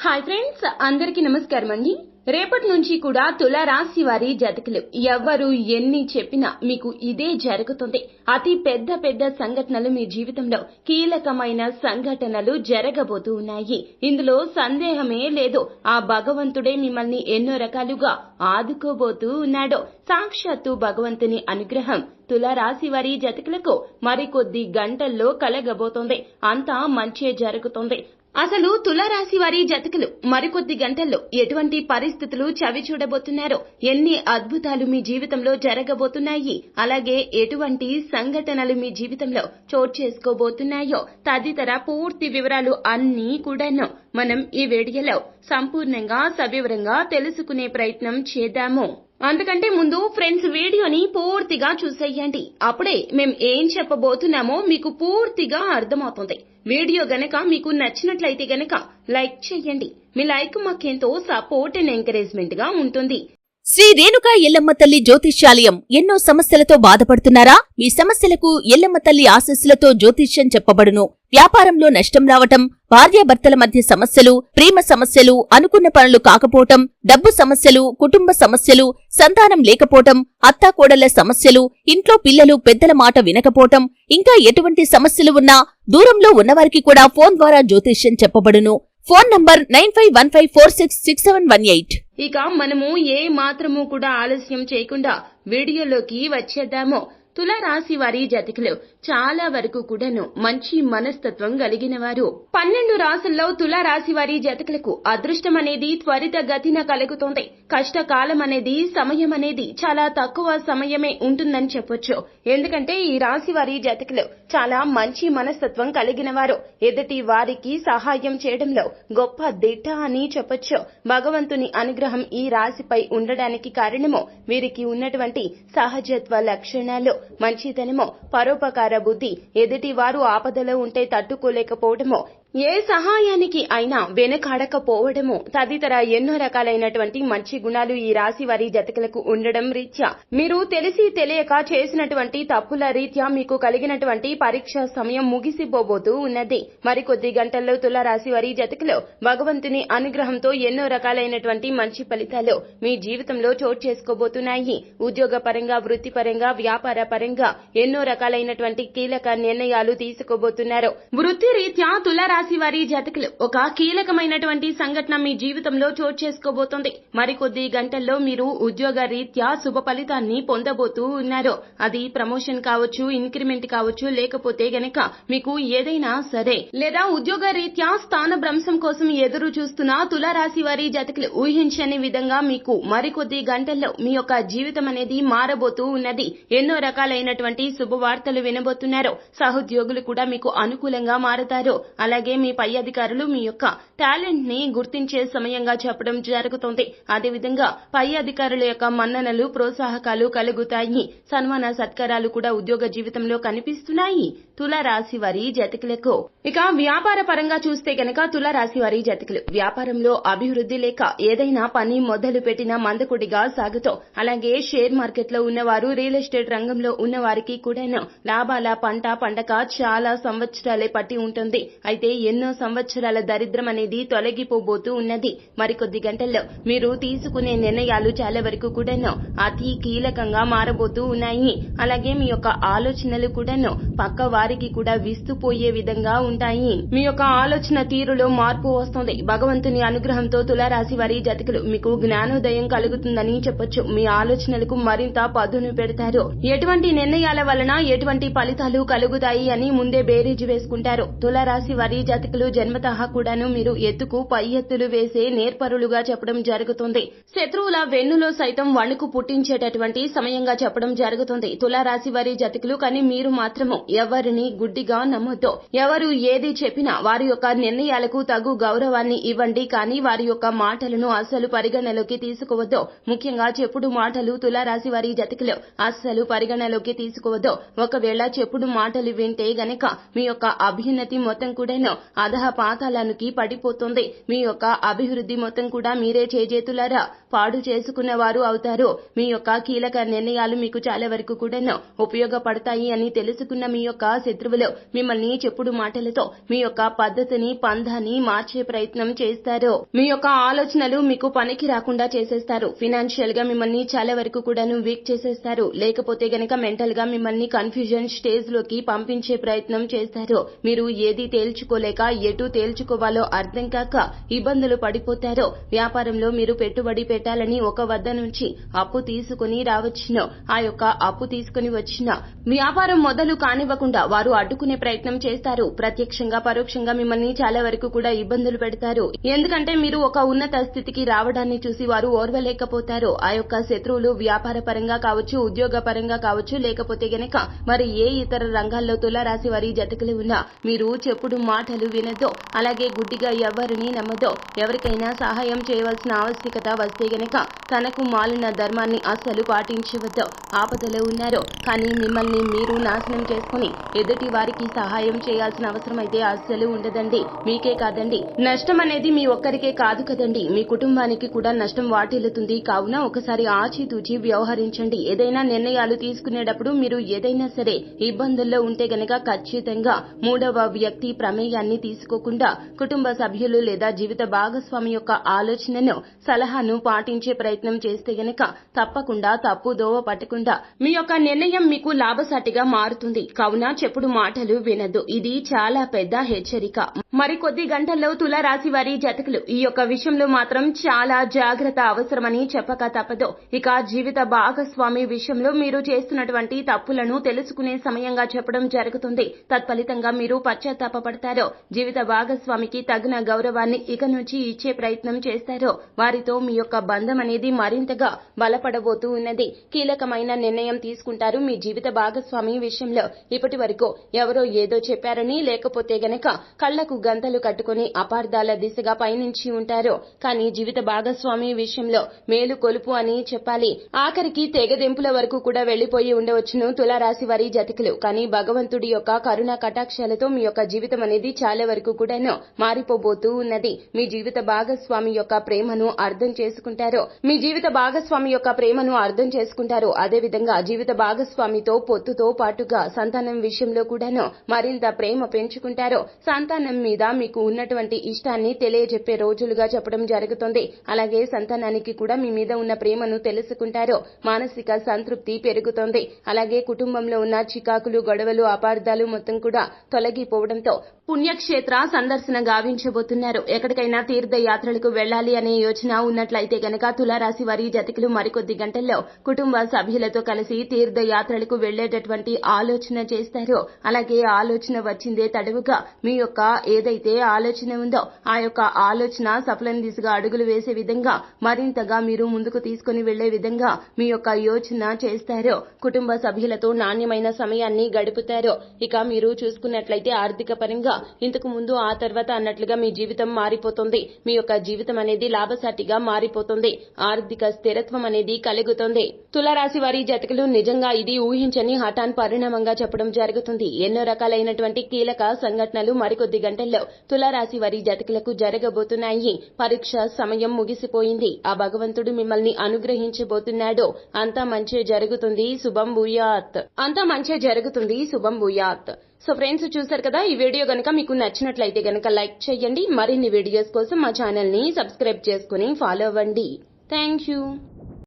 Hi friends, అందరికీ నమస్కారం అండి. రేపటి నుంచి కూడా తులారాశి వారి జాతకులు ఎవ్వరు ఎన్ని చెప్పినా మీకు ఇదే జరుగుతుంది. అతి పెద్ద పెద్ద సంఘటనలు మీ జీవితంలో కీలకమైన సంఘటనలు జరగబోతూ ఉన్నాయి. ఇందులో సందేహమే లేదు. ఆ భగవంతుడే మిమ్మల్ని ఎన్నో రకాలుగా ఆదుకోబోతూ ఉన్నాడు. సాక్షాత్తు భగవంతుని అనుగ్రహం తులారాశి వారి జాతకులకు మరికొద్ది గంటల్లో కలగబోతోంది. అంతా మంచే జరుగుతుంది. అసలు తులారాశి వారి జాతకులు మరికొద్ది గంటల్లో ఎటువంటి పరిస్థితులు చవి చూడబోతున్నారో, ఎన్ని అద్భుతాలు మీ జీవితంలో జరగబోతున్నాయి, అలాగే ఎటువంటి సంఘటనలు మీ జీవితంలో చోటు చేసుకోబోతున్నాయో తదితర పూర్తి వివరాలు అన్నీ కూడాను మనం ఈ వీడియోలో సంపూర్ణంగా సవివరంగా తెలుసుకునే ప్రయత్నం చేద్దాము. అందుకంటే ముందు ఫ్రెండ్స్, వీడియోని పూర్తిగా చూసేయండి. అప్పుడే మేం ఏం చెప్పబోతున్నామో మీకు పూర్తిగా అర్థమవుతుంది. వీడియో గనక మీకు నచ్చినట్లయితే గనక లైక్ చేయండి. మీ లైక్ మాకెంతో సపోర్ట్ అండ్ ఎంకరేజ్మెంట్ గా ఉంటుంది. శ్రీ రేణుకా ఎల్లమ్మ తల్లి జ్యోతిష్యాలయం. ఎన్నో సమస్యలతో బాధపడుతున్నారా? మీ సమస్యలకు ఎల్లమ్మ తల్లి ఆశీస్సులతో జ్యోతిష్యం చెప్పబడును. వ్యాపారంలో నష్టం రావటం, భార్యాభర్తల మధ్య సమస్యలు, ప్రేమ సమస్యలు, అనుకున్న పనులు కాకపోవటం, డబ్బు సమస్యలు, కుటుంబ సమస్యలు, సంతానం లేకపోవటం, అత్తాకోడళ్ల సమస్యలు, ఇంట్లో పిల్లలు పెద్దల మాట వినకపోవటం, ఇంకా ఎటువంటి సమస్యలు ఉన్నా దూరంలో ఉన్నవారికి కూడా ఫోన్ ద్వారా జ్యోతిష్యం చెప్పబడును. Phone number 9515466718. ఇక మనము ఏ మాత్రము కూడా ఆలస్యం చేయకుండా వీడియోలోకి వచ్చేద్దాము. తులారాశి వారి జాతకులు చాలా వరకు కూడాను మంచి మనస్తత్వం కలిగిన వారు. 12 రాశుల్లో తులారాశి వారి జాతకులకు అదృష్టం అనేది త్వరితగతిన కలుగుతోంది. కష్టకాలం అనేది, సమయం అనేది చాలా తక్కువ సమయమే ఉంటుందని చెప్పొచ్చు. ఎందుకంటే ఈ రాశి వారి జాతకులు చాలా మంచి మనస్తత్వం కలిగిన వారు. ఎదుటి వారికి సహాయం చేయడంలో గొప్ప దిట్ట అని చెప్పొచ్చు. భగవంతుని అనుగ్రహం ఈ రాశిపై ఉండడానికి కారణము వీరికి ఉన్నటువంటి సహజత్వ లక్షణాలు, మంచితనము, పరోపకార బుద్ధి, ఎదుటి వారు ఆపదలో ఉంటే తట్టుకోలేకపోవడము, ఏ సహాయానికి అయినా వెనకాడకపోవడము తదితర ఎన్నో రకాలైనటువంటి మంచి గుణాలు ఈ రాశి వారి జాతకులకు ఉండడం రీత్యా మీరు తెలిసి తెలియక చేసినటువంటి తప్పుల రీత్యా మీకు కలిగినటువంటి పరీక్ష సమయం ముగిసిపోబోతూ ఉన్నది. మరికొద్ది గంటల్లో తులారాశి వారి జాతకులు భగవంతుని అనుగ్రహంతో ఎన్నో రకాలైనటువంటి మంచి ఫలితాలు మీ జీవితంలో చోటు చేసుకోబోతున్నాయి. ఉద్యోగ పరంగా, వృత్తిపరంగా, వ్యాపార పరంగా ఎన్నో రకాలైనటువంటి కీలక నిర్ణయాలు తీసుకోబోతున్నారు. వృత్తి రీత్యా తులారాశి వారి జాతకులు ఒక కీలకమైనటువంటి సంఘటన మీ జీవితంలో చోటు చేసుకోబోతోంది. మరికొద్ది గంటల్లో మీరు ఉద్యోగ రీత్యా శుభ ఫలితాన్ని పొందబోతూ ఉన్నారు. అది ప్రమోషన్ కావచ్చు, ఇంక్రిమెంట్ కావచ్చు, లేకపోతే గనక మీకు ఏదైనా సరే, లేదా ఉద్యోగ రీత్యా స్థానభ్రంశం కోసం ఎదురు చూస్తున్న తులారాశి వారి జాతకులు ఊహించని విధంగా మీకు మరికొద్ది గంటల్లో మీ యొక్క జీవితం అనేది మారబోతూ ఉన్నది. ఎన్నో రకాలైనటువంటి శుభవార్తలు వినబోతున్నారు. సహోద్యోగులు కూడా మీకు అనుకూలంగా మారతారు. అలాగే మీ పై అధికారులు మీ యొక్క టాలెంట్ ని గుర్తించే సమయంగా చెప్పడం జరుగుతోంది. అదేవిధంగా పై అధికారుల యొక్క మన్ననలు, ప్రోత్సాహకాలు కలుగుతాయి. సన్మాన సత్కారాలు కూడా ఉద్యోగ జీవితంలో కనిపిస్తున్నాయి తులారాశి వారి జాతకులకు. ఇక వ్యాపార పరంగా చూస్తే గనక తులారాశి వారి జాతకులు వ్యాపారంలో అభివృద్ధి లేక ఏదైనా పని మొదలు పెట్టిన మందకొడిగా సాగుతో, అలాగే షేర్ మార్కెట్ లో ఉన్నవారు, రియల్ ఎస్టేట్ రంగంలో ఉన్న వారికి కూడాను లాభాల పంట పండక చాలా సంవత్సరాలే పట్టి ఉంటుంది. అయితే ఎన్నో సంవత్సరాల దరిద్రం అనేది తొలగిపోబోతూ ఉన్నది. మరికొద్ది గంటల్లో మీరు తీసుకునే నిర్ణయాలు చాలా వరకు కూడాను అతి కీలకంగా మారబోతూ ఉన్నాయి. అలాగే మీ యొక్క ఆలోచనలు కూడాను పక్క వారికి కూడా విస్తుపోయే విధంగా ఉంటాయి. మీ యొక్క ఆలోచన తీరులో మార్పు వస్తుంది. భగవంతుని అనుగ్రహంతో తులారాశి వారి జాతకులు మీకు జ్ఞానోదయం కలుగుతుందని చెప్పొచ్చు. మీ ఆలోచనలకు మరింత పదును పెడతారు. ఎటువంటి నిర్ణయాల వలన ఎటువంటి ఫలితాలు కలుగుతాయి అని ముందే బేరీజు వేసుకుంటారు. తులారాశి వారి జాతకులు జన్మతః కూడాను మీరు ఎత్తుకు పై ఎత్తులు వేసే నేర్పరులుగా చెప్పడం జరుగుతుంది. శత్రువుల వెన్నులో సైతం వణుకు పుట్టించేటటువంటి సమయంగా చెప్పడం జరుగుతుంది తులారాశి వారి జాతకులు. కానీ మీరు మాత్రము ఎవరిని గుడ్డిగా నమ్మొద్దు. ఎవరు ఏది చెప్పినా వారి యొక్క నిర్ణయాలకు తగు గౌరవాన్ని ఇవ్వండి. కానీ వారి యొక్క మాటలను అస్సలు పరిగణలోకి తీసుకోవద్దు. ముఖ్యంగా చెప్పుడు మాటలు తులారాశి వారి జాతకులు అస్సలు పరిగణలోకి తీసుకోవద్దు. ఒకవేళ చెప్పుడు మాటలు వింటే గనక మీ యొక్క అభ్యున్నతి మొత్తం కూడాను అధః పాతాళానికి పడిపోతుంది. మీ యొక్క అభివృద్ధి మొత్తం కూడా మీరే చేజేతులారా పాడు చేసుకున్న వారు అవుతారు. మీ యొక్క కీలక నిర్ణయాలు మీకు చాలా వరకు కూడాను ఉపయోగపడతాయి అని తెలుసుకున్న మీ యొక్క శత్రువులు మిమ్మల్ని చెప్పుడు మాటలతో మీ యొక్క పద్ధతిని పంధాన్ని మార్చే ప్రయత్నం చేస్తారు. మీ యొక్క ఆలోచనలు మీకు పనికి రాకుండా చేసేస్తారు. ఫైనాన్షియల్ గా మిమ్మల్ని చాలా వరకు కూడాను వీక్ చేసేస్తారు. లేకపోతే గనక మెంటల్ గా మిమ్మల్ని కన్ఫ్యూజన్ స్టేజ్ లోకి పంపించే ప్రయత్నం చేస్తారు. మీరు ఏది తేల్చుకోలేక ఎటు తేల్చుకోవాలో అర్థం కాక ఇబ్బందులు పడిపోతారు. వ్యాపారంలో మీరు పెట్టుబడి పెట్టాలని ఒక వద్ద నుంచి అప్పు తీసుకుని రావచ్చును. ఆ యొక్క అప్పు తీసుకుని వచ్చిన వ్యాపారం మొదలు కానివ్వకుండా వారు అడ్డుకునే ప్రయత్నం చేస్తారు. ప్రత్యక్షంగా పరోక్షంగా మిమ్మల్ని చాలా వరకు కూడా ఇబ్బందులు పెడతారు. ఎందుకంటే మీరు ఒక ఉన్నత స్థితికి రావడాన్ని చూసి వారు ఓర్వలేకపోతారు. ఆ యొక్క శత్రువులు వ్యాపార పరంగా కావచ్చు, ఉద్యోగ పరంగా కావచ్చు, లేకపోతే గనక మరి ఏ ఇతర రంగాల్లో తులారాశి వారి జతకులు ఉన్నా మీరు చెప్పుడు మాటలు వినదో, అలాగే గుడ్డిగా ఎవరిని నమ్మదో. ఎవరికైనా సహాయం చేయవలసిన ఆవశ్యకత వస్తే గనక తనకు మాలిన ధర్మాన్ని అస్సలు పాటించవద్దు. ఆపదలో ఉన్నారు కానీ మిమ్మల్ని మీరు నాశనం చేసుకుని ఎదుటి వారికి సహాయం చేయాల్సిన అవసరం అయితే అస్సలు ఉండదండి. మీకే కాదండి, నష్టం అనేది మీ ఒక్కరికే కాదు కదండి, మీ కుటుంబానికి కూడా నష్టం వాటిల్లుతుంది. కావున ఒకసారి ఆచితూచి వ్యవహరించండి. ఏదైనా నిర్ణయాలు తీసుకునేటప్పుడు మీరు ఏదైనా సరే ఇబ్బందుల్లో ఉంటే గనక ఖచ్చితంగా మూడవ వ్యక్తి ప్రమేయాన్ని తీసుకోకుండా కుటుంబ సభ్యులు లేదా జీవిత భాగస్వామి యొక్క ఆలోచనను సలహాను పాటించే ప్రయత్నం చేస్తే గనక తప్పకుండా తప్పు దోవ పట్టకుండా మీ యొక్క నిర్ణయం మీకు లాభసాటిగా మారుతుంది. కావున చెప్పుడు మాటలు వినద్దు. ఇది చాలా పెద్ద హెచ్చరిక. మరికొద్ది గంటల్లో తులారాశి వారి జతకులు ఈ యొక్క విషయంలో మాత్రం చాలా జాగ్రత్త అవసరమని చెప్పక తప్పదు. ఇక జీవిత భాగస్వామి విషయంలో మీరు చేస్తున్నటువంటి తప్పులను తెలుసుకునే సమయంగా చెప్పడం జరుగుతుంది. తత్ఫలితంగా మీరు పశ్చాత్తాపపడతారు. జీవిత భాగస్వామికి తగిన గౌరవాన్ని ఇక నుంచి ఇచ్చే ప్రయత్నం చేస్తారు. వారితో మీ యొక్క బంధం అనేది మరింతగా బలపడబోతూ ఉన్నది. కీలకమైన నిర్ణయం తీసుకుంటారు. మీ జీవిత భాగస్వామి విషయంలో ఇప్పటి వరకు ఎవరో ఏదో చెప్పారని, లేకపోతే గనక కళ్లకు గంతలు కట్టుకుని అపార్థాల దిశగా పయనించి ఉంటారు. కానీ జీవిత భాగస్వామి విషయంలో మేలు కొలుపు అని చెప్పాలి. ఆఖరికి తెగదెంపుల వరకు కూడా వెళ్లిపోయి ఉండవచ్చును తులారాశి వారి జతకులు. కానీ భగవంతుడి యొక్క కరుణ కటాక్షాలతో మీ యొక్క జీవితం అనేది చాలా వరకు కూడాను మారిపోబోతూ ఉన్నది. మీ జీవిత భాగస్వామి యొక్క ప్రేమను అర్థం చేసుకుంటారు. మీ జీవిత భాగస్వామి యొక్క ప్రేమను అర్థం చేసుకుంటారు. అదేవిధంగా జీవిత భాగస్వామితో పొత్తుతో పాటుగా సంతానం విషయంలో కూడాను మరింత ప్రేమ పెంచుకుంటారు. సంతానం మీద మీకు ఉన్నటువంటి ఇష్టాన్ని తెలియజెప్పే రోజులుగా చెప్పడం జరుగుతుంది. అలాగే సంతానానికి కూడా మీ మీద ఉన్న ప్రేమను తెలుసుకుంటారు. మానసిక సంతృప్తి పెరుగుతుంది. అలాగే కుటుంబంలో ఉన్న చికాకులు, గొడవలు, అపార్థాలు మొత్తం కూడా తొలగిపోవడంతో పుణ్యక్షేత్ర సందర్శన గావించబోతున్నారు. ఎక్కడికైనా తీర్థయాత్రలకు వెళ్లాలి అనే యోచన ఉన్నట్లయితే గనక తులారాశి వారి జతకులు మరికొద్ది గంటల్లో కుటుంబ సభ్యులతో కలిసి తీర్థయాత్రలకు వెళ్లేటటువంటి ఆలోచన చేస్తారు. అలాగే ఆలోచన వచ్చిందే తడవుగా మీ యొక్క ఏదైతే ఆలోచన ఉందో ఆ యొక్క ఆలోచన సఫలం దిశగా అడుగులు వేసే విధంగా మరింతగా మీరు ముందుకు తీసుకుని వెళ్లే విధంగా మీ యొక్క యోచన చేస్తారు. కుటుంబ సభ్యులతో నాణ్యమైన సమయాన్ని గడుపుతారు. ఇక మీరు చూసుకున్నట్లయితే ఆర్థిక పరంగా ఇంతకు ముందు ఆ తర్వాత అన్నట్లుగా మీ జీవితం మారిపోతుంది. మీ యొక్క జీవితం అనేది లాభసాటిగా మారిపోతుంది. ఆర్థిక స్థిరత్వం అనేది కలుగుతుంది. తులారాశి వారి జతకులు నిజంగా ఇది ఊహించని హఠాన్ పరిణామంగా చెప్పడం జరుగుతుంది. ఎన్నో రకాలైనటువంటి కీలక సంఘటనలు మరికొద్ది గంటల్లో తులారాశి వారి జతకులకు జరగబోతున్నాయి. పరీక్ష సమయం ముగిసిపోయింది. ఆ భగవంతుడు మిమ్మల్ని అనుగ్రహించబోతున్నాడు. అంతా మంచే జరుగుతుంది. శుభం భూయాత్. అంతా మంచే జరుగుతుంది. శుభం భూయాత్. సో ఫ్రెండ్స్, చూసారు కదా, ఈ వీడియో గనక మీకు నచ్చినట్లయితే గనక లైక్ చేయండి. మరిన్ని వీడియోస్ కోసం మా ఛానల్ ని సబ్స్క్రైబ్ చేసుకుని ఫాలో అవ్వండి. Thank you.